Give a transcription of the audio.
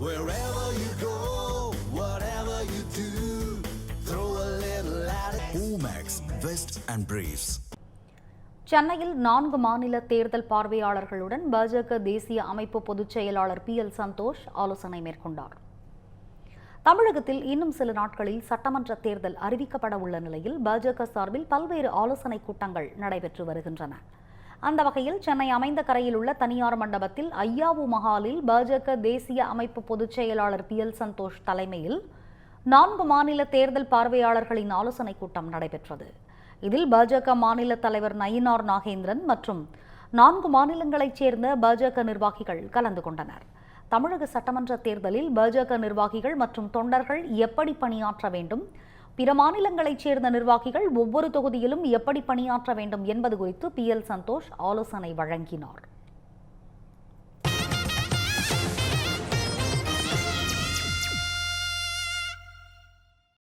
Wherever you go, whatever you do, throw a little at it. Omax, Vest and Briefs. சென்னையில் 4 மாநில தேர்தல் பார்வையாளர்களுடன் பாஜக தேசிய அமைப்பு பொதுச் செயலாளர் PL சந்தோஷ் ஆலோசனை மேற்கொண்டார். தமிழகத்தில் இன்னும் சில நாட்களில் சட்டமன்ற தேர்தல் அறிவிக்கப்பட உள்ள நிலையில் பாஜக சார்பில் பல்வேறு ஆலோசனைக் கூட்டங்கள் நடைபெற்று வருகின்றன. அந்த வகையில் சென்னை அமைந்த கரையில் உள்ள தனியார் மண்டபத்தில் ஐயாவு மஹாலில் பாஜக தேசிய அமைப்பு பொதுச் செயலாளர் PL சந்தோஷ் தலைமையில் 4 மாநில தேர்தல் பார்வையாளர்களின் ஆலோசனைக் கூட்டம் நடைபெற்றது. இதில் பாஜக மாநில தலைவர் நயினார் நாகேந்திரன் மற்றும் 4 மாநிலங்களைச் சேர்ந்த பாஜக நிர்வாகிகள் கலந்து கொண்டனர். தமிழக சட்டமன்ற தேர்தலில் பாஜக நிர்வாகிகள் மற்றும் தொண்டர்கள் எப்படி பணியாற்ற வேண்டும், பிற மாநிலங்களைச் சேர்ந்த நிர்வாகிகள் ஒவ்வொரு தொகுதியிலும் எப்படி பணியாற்ற வேண்டும் என்பது குறித்து PL சந்தோஷ் ஆலோசனை வழங்கினார்.